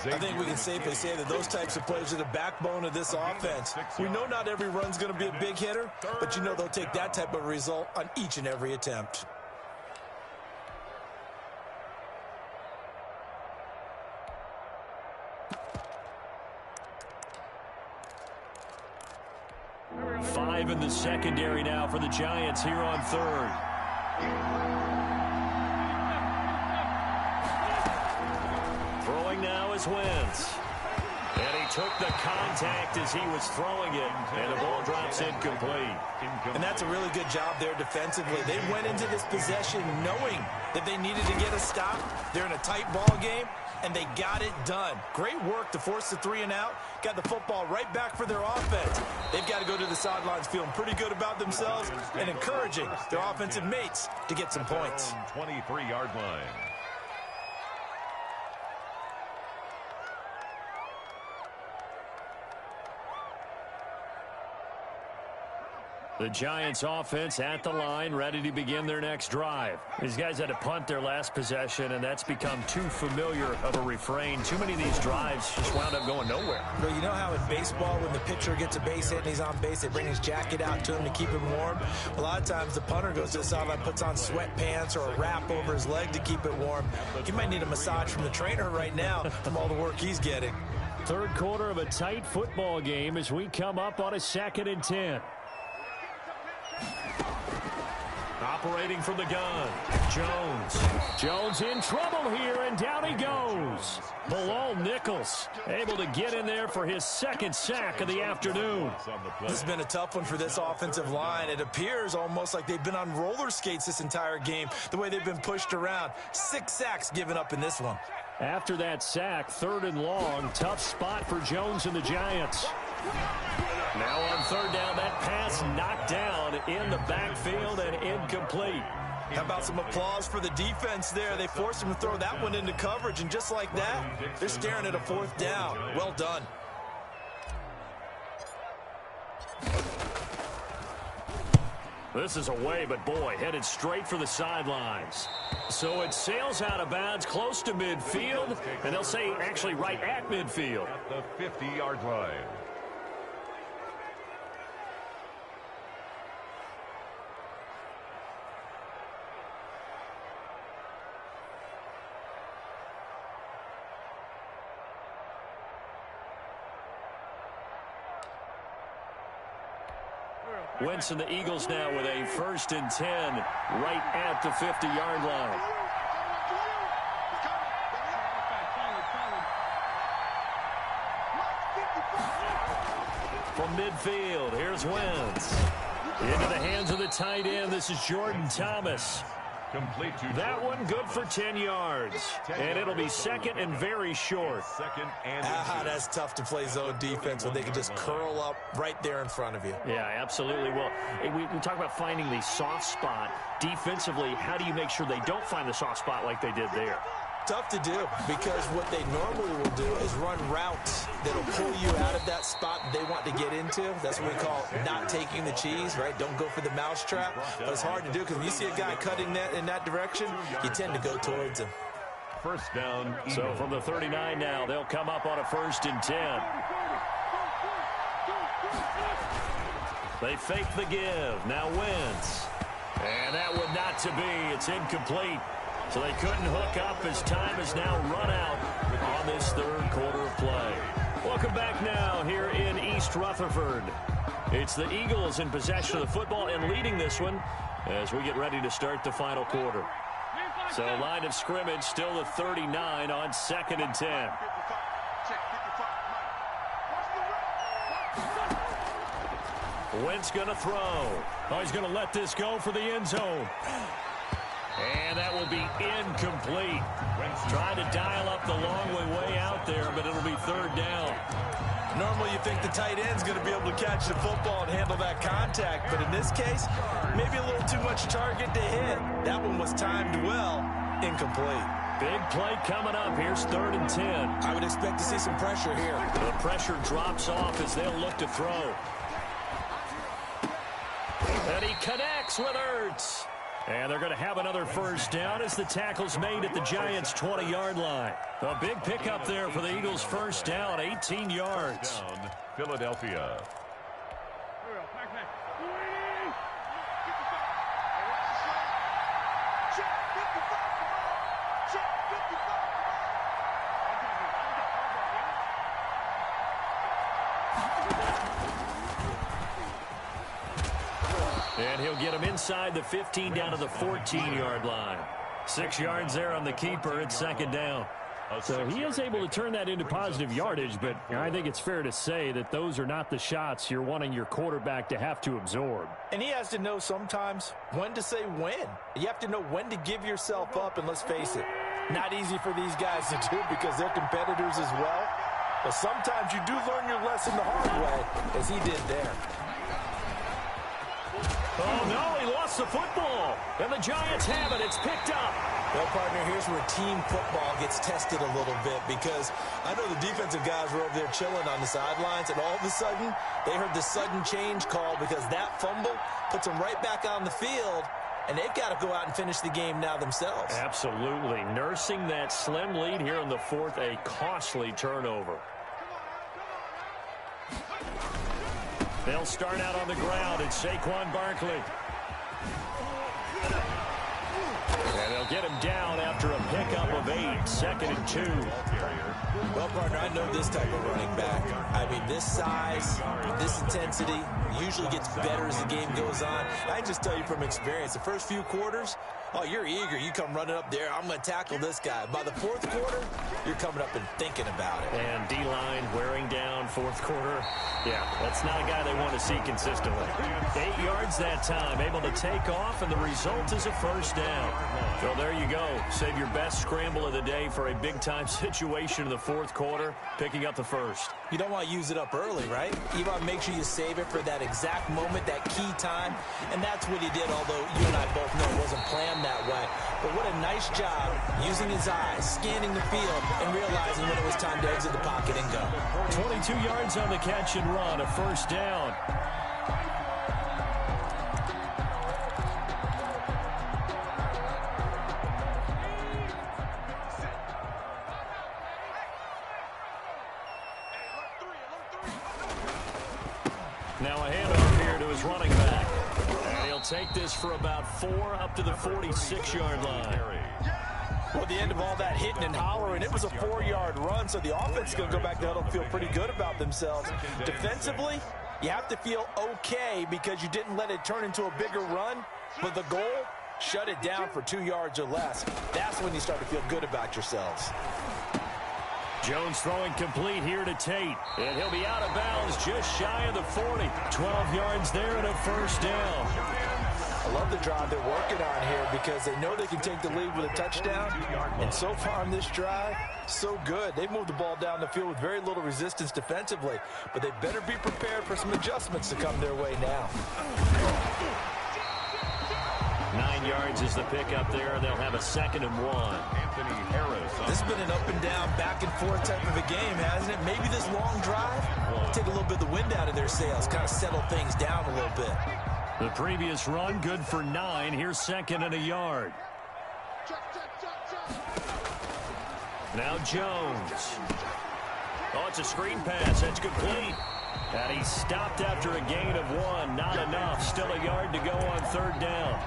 I think we can safely say that those types of plays are the backbone of this offense. We know not every run's going to be a big hitter, but you know they'll take that type of result on each and every attempt. Five in the secondary now for the Giants here on third. Throwing now is Wentz. And he took the contact as he was throwing it, and the ball drops incomplete. And that's a really good job there defensively. They went into this possession knowing that they needed to get a stop. They're in a tight ball game, and they got it done. Great work to force the 3 and out. Got the football right back for their offense. They've got to go to the sidelines feeling pretty good about themselves and encouraging their offensive mates to get some points. 23-yard line. The Giants offense at the line, ready to begin their next drive. These guys had to punt their last possession, and that's become too familiar of a refrain. Too many of these drives just wound up going nowhere. Well, you know how in baseball, when the pitcher gets a base hit and he's on base, they bring his jacket out to him to keep him warm? A lot of times the punter goes to the sideline, puts on sweatpants or a wrap over his leg to keep it warm. He might need a massage from the trainer right now from all the work he's getting. Third quarter of a tight football game as we come up on a 2nd and 10. Operating from the gun, Jones in trouble here, and down he goes. Bilal Nichols able to get in there for his 2nd sack of the afternoon. This has been a tough one for this offensive line. It appears almost like they've been on roller skates this entire game, the way they've been pushed around. 6 sacks given up in this one. After that sack, 3rd and long, tough spot for Jones and the Giants. Now on 3rd down, that pass knocked down in the backfield and incomplete. How about some applause for the defense there? They forced him to throw that one into coverage, and just like that, they're staring at a 4th down. Well done. This is away, but boy, headed straight for the sidelines. So it sails out of bounds close to midfield, and they'll say actually right at midfield. At the 50-yard line. Wentz and the Eagles now with a 1st and 10 right at the 50-yard line. from midfield. Here's Wentz. Into the hands of the tight end. This is Jordan Thomas. Complete to that one good for 10 yards. And it'll be second and very short. Second and that's tough to play zone defense when they can just curl up right there in front of you. Yeah, absolutely. Well, we talk about finding the soft spot. Defensively, how do you make sure they don't find the soft spot like they did there? Tough to do, because what they normally will do is run routes that'll pull you out of that spot they want to get into. That's what we call not taking the cheese, right? Don't go for the mousetrap. But it's hard to do, because when you see a guy cutting that in that direction, you tend to go towards him. First down. So from the 39 now, they'll come up on a 1st and 10. They fake the give. Now Wentz. And that would not to be. It's incomplete. So they couldn't hook up as time has now run out on this third quarter of play. Welcome back now here in East Rutherford. It's the Eagles in possession of the football and leading this one as we get ready to start the final quarter. So line of scrimmage still the 39 on 2nd and 10. Wentz going to throw. Oh, he's going to let this go for the end zone. And that will be incomplete. Trying to dial up the long way out there, but it'll be 3rd down. Normally you think the tight end's going to be able to catch the football and handle that contact, but in this case, maybe a little too much target to hit. That one was timed well, incomplete. Big play coming up. Here's 3rd and 10. I would expect to see some pressure here. The pressure drops off as they'll look to throw. And he connects with Ertz. And they're going to have another 1st down as the tackle's made at the Giants' 20-yard line. A big pickup there for the Eagles' 1st down, 18 yards. Down, Philadelphia. And he'll get him inside the 15 down to the 14-yard line. 6 yards there on the keeper at 2nd down. So he is able to turn that into positive yardage, but I think it's fair to say that those are not the shots you're wanting your quarterback to have to absorb. And he has to know sometimes when to say when. You have to know when to give yourself up, and let's face it, not easy for these guys to do because they're competitors as well. But sometimes you do learn your lesson the hard way, as he did there. Oh, no, he lost the football. And the Giants have it. It's picked up. Well, partner, here's where team football gets tested a little bit because I know the defensive guys were over there chilling on the sidelines, and all of a sudden, they heard the sudden change call because that fumble puts them right back on the field, and they've got to go out and finish the game now themselves. Absolutely. Nursing that slim lead here in the 4th, a costly turnover. They'll start out on the ground. It's Saquon Barkley. And they'll get him down after a pickup of 8, 2nd and 2. Well, partner, I know this type of running back. I mean, this size, this intensity usually gets better as the game goes on. I can just tell you from experience, the first few quarters, oh, you're eager. You come running up there. I'm going to tackle this guy. By the 4th quarter, you're coming up and thinking about it. And D-line wearing down 4th quarter. Yeah, that's not a guy they want to see consistently. 8 yards that time, able to take off, and the result is a 1st down. So there you go. Save your best scramble of the day for a big-time situation in the 4th quarter, picking up the 1st. You don't want to use it up early, right? You want to make sure you save it for that exact moment, that key time, and that's what he did, although you and I both know it wasn't planned that way. But what a nice job using his eyes, scanning the field, and realizing when it was time to exit the pocket and go. 22 yards on the catch and run, a 1st down. Now a handoff here to his running back. And he'll take this for about 4 up to the 46-yard line. Well, at the end of all that hitting and hollering, it was a 4-yard run, so the offense is going to go back to huddle and feel pretty good about themselves. Defensively, you have to feel okay because you didn't let it turn into a bigger run, but the goal, shut it down for 2 yards or less. That's when you start to feel good about yourselves. Jones throwing complete here to Tate. And he'll be out of bounds just shy of the 40. 12 yards there and a first down. I love the drive they're working on here because they know they can take the lead with a touchdown. And so far on this drive, so good. They've moved the ball down the field with very little resistance defensively. But they better be prepared for some adjustments to come their way now. 9 yards is the pickup there, and they'll have a 2nd and 1. Anthony Harris. This has been an up and down, back and forth type of a game, hasn't it? Maybe this long drive take a little bit of the wind out of their sails, kind of settle things down a little bit. The previous run good for 9. Here's 2nd and a yard. Now Jones. Oh, it's a screen pass. That's complete. And he stopped after a gain of 1. Not enough. Still a yard to go on 3rd down.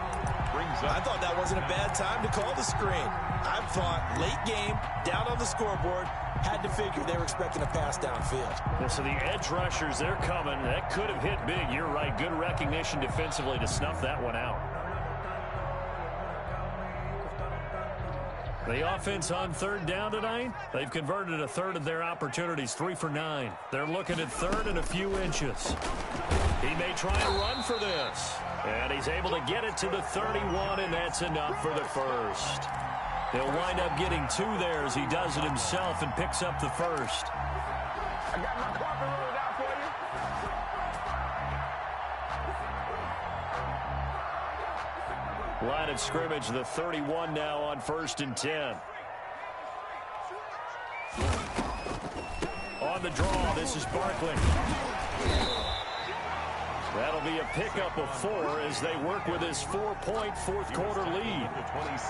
I thought that wasn't a bad time to call the screen. I thought late game, down on the scoreboard, had to figure they were expecting a pass downfield. Yeah, so the edge rushers, they're coming. That could have hit big. You're right. Good recognition defensively to snuff that one out. The offense on 3rd down tonight, they've converted a third of their opportunities, 3 for 9. They're looking at 3rd and a few inches. He may try a run for this. And he's able to get it to the 31, and that's enough for the first. He'll wind up getting 2 there as he does it himself and picks up the first. I got my carpet rolled out for you. Line of scrimmage, the 31 now on 1st and 10. On the draw, this is Barkley. That'll be a pickup of 4 as they work with his 4-point fourth-quarter lead.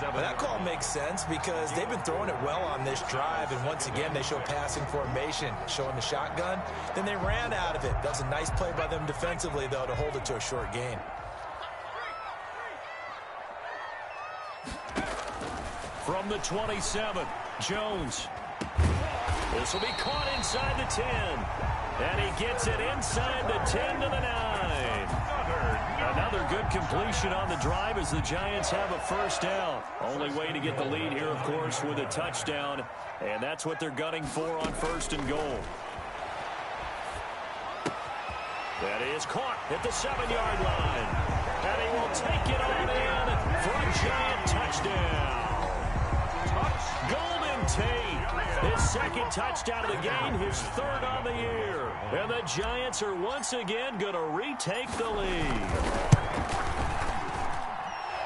Well, that call makes sense because they've been throwing it well on this drive, and once again they show passing formation, showing the shotgun. Then they ran out of it. That's a nice play by them defensively, though, to hold it to a short gain. From the 27, Jones. This will be caught inside the 10. And he gets it inside the 10 to the 9. Another good completion on the drive as the Giants have a first down. Only way to get the lead here, of course, with a touchdown. And that's what they're gunning for on 1st and goal. That is caught at the 7-yard line. And he will take it on in for a Giant touchdown. Golden Tate, his 2nd touchdown of the game, his 3rd on the year. And the Giants are once again going to retake the lead.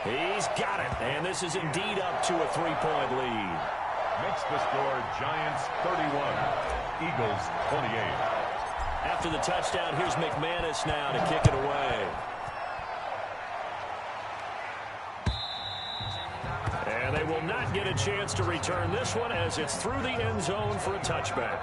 He's got it, and this is indeed up to a 3-point lead. Makes the score Giants 31, Eagles 28. After the touchdown, here's McManus now to kick it away. And they will not get a chance to return this one as it's through the end zone for a touchback.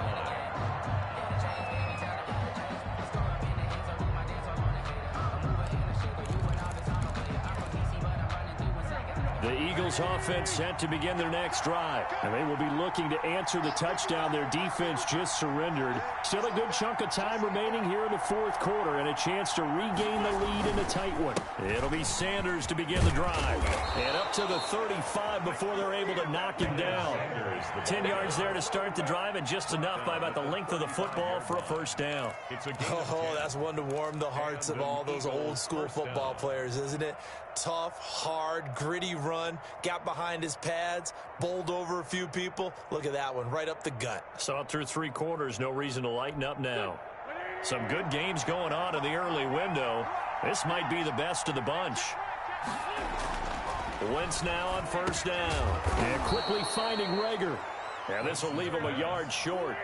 The Eagles offense set to begin their next drive. And they will be looking to answer the touchdown their defense just surrendered. Still a good chunk of time remaining here in the 4th quarter and a chance to regain the lead in a tight one. It'll be Sanders to begin the drive. And up to the 35 before they're able to knock him down. 10 yards there to start the drive and just enough by about the length of the football for a first down. Oh, that's one to warm the hearts of all those old school football players, isn't it? Tough, hard, gritty run, got behind his pads, bowled over a few people. Look at that one, right up the gut. Saw it through 3 quarters, no reason to lighten up now. Some good games going on in the early window. This might be the best of the bunch. Wentz now on 1st down. And quickly finding Rager. And this will leave him a yard short.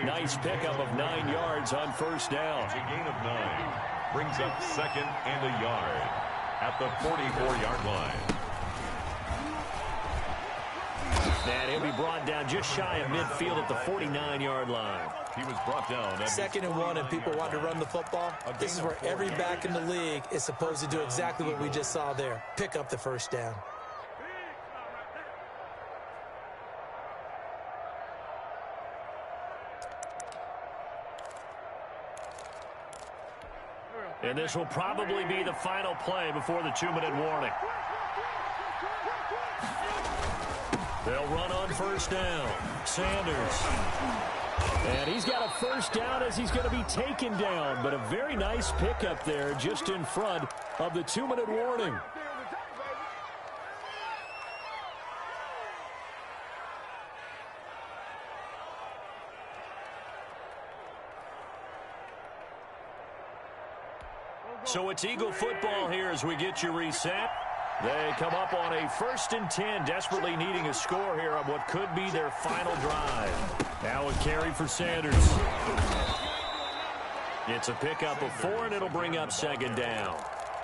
Nice pickup of 9 yards on 1st down. It's a gain of 9. Brings up 2nd and a yard at the 44-yard line. And he'll be brought down just shy of midfield at the 49-yard line. He was brought down. 2nd and 1, and people want to run the football. This is where every back in the league is supposed to do exactly what we just saw there. Pick up the first down. And this will probably be the final play before the 2-minute warning. They'll run on first down. Sanders. And he's got a first down as he's going to be taken down. But a very nice pickup there just in front of the 2-minute warning. So it's Eagle football here as we get you reset. They come up on a 1st and 10, desperately needing a score here on what could be their final drive. Now a carry for Sanders. It's a pickup of 4, and it'll bring up 2nd down.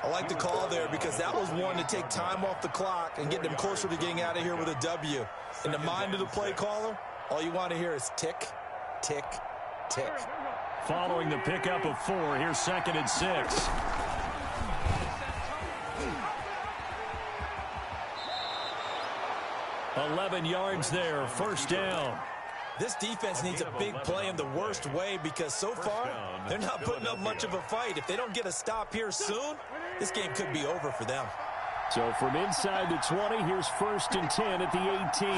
I like the call there because that was one to take time off the clock and get them closer to getting out of here with a W. In the mind of the play caller, all you want to hear is tick, tick, tick. Following the pickup of 4, here's 2nd and 6. $11 yards there, 1st down. This defense needs a big play in the worst way because so far they're not putting up much of a fight. If they don't get a stop here soon, this game could be over for them. So from inside the 20, here's 1st and 10 at the 18.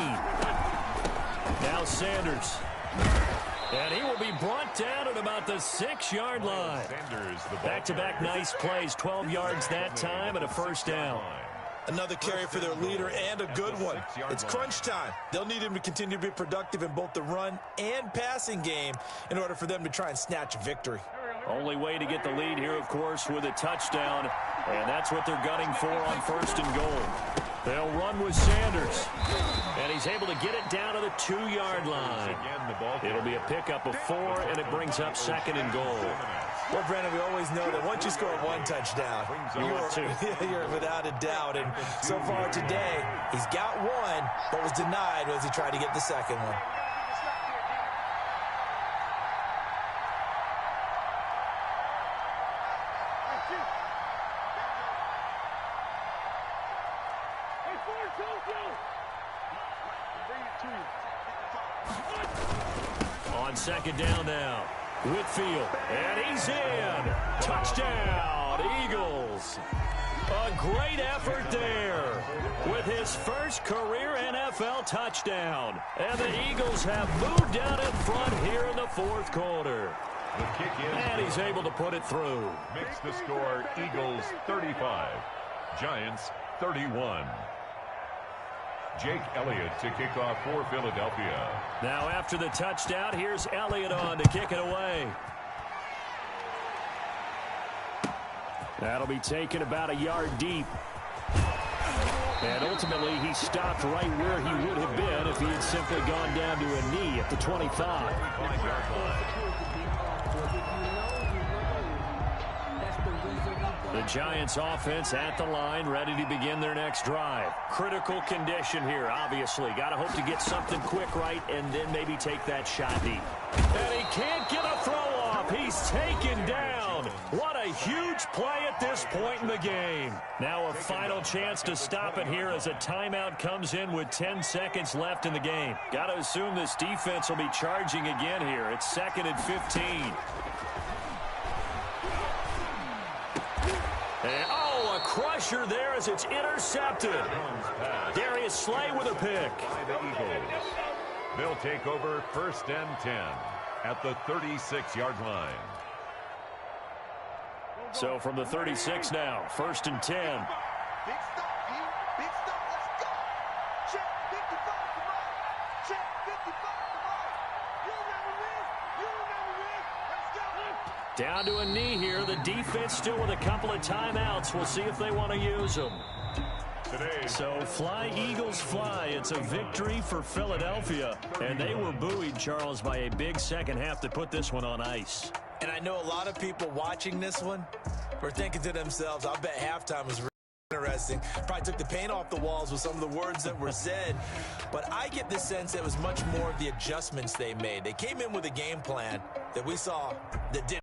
Now Sanders. And he will be brought down at about the 6-yard line. Back-to-back nice plays, 12 yards that time and a 1st down. Another carry for their leader and a good one. It's crunch time. They'll need him to continue to be productive in both the run and passing game in order for them to try and snatch a victory. Only way to get the lead here, of course, with a touchdown. And that's what they're gunning for on 1st and goal. They'll run with Sanders. And he's able to get it down to the 2-yard line. It'll be a pickup of 4, and it brings up 2nd and goal. Well, Brandon, we always know that once you score 1 touchdown, you're without a doubt. And so far today, he's got 1, but was denied as he tried to get the 2nd one. On 2nd down now. Whitfield, and he's in. Touchdown, Eagles. A great effort there with his first career NFL touchdown. And the Eagles have moved out in front here in the 4th quarter. The kick in. And he's able to put it through. Makes the score Eagles 35, Giants 31. Jake Elliott to kick off for Philadelphia. Now after the touchdown, here's Elliott on to kick it away. That'll be taken about a yard deep. And ultimately, he stopped right where he would have been if he had simply gone down to a knee at the 25. The Giants offense at the line, ready to begin their next drive. Critical condition here, obviously. Got to hope to get something quick right and then maybe take that shot deep. And he can't get a throw off. He's taken down. What a huge play at this point in the game. Now a final chance to stop it here as a timeout comes in with 10 seconds left in the game. Got to assume this defense will be charging again here. It's 2nd and 15. And, a crusher there as it's intercepted. Darius Slay with a pick. They'll take over 1st and 10 at the 36-yard line. So from the 36 now, 1st and 10. Big stop, big stop, let's go. Check 55 to right. Check 55 to right. You never win, let's go. Down to a knee here. The defense still with a couple of timeouts. We'll see if they want to use them. So fly, Eagles, fly. It's a victory for Philadelphia. And they were buoyed, Charles, by a big second half to put this one on ice. And I know a lot of people watching this one were thinking to themselves, I bet halftime was really interesting. Probably took the paint off the walls with some of the words that were said. But I get the sense it was much more of the adjustments they made. They came in with a game plan that we saw that did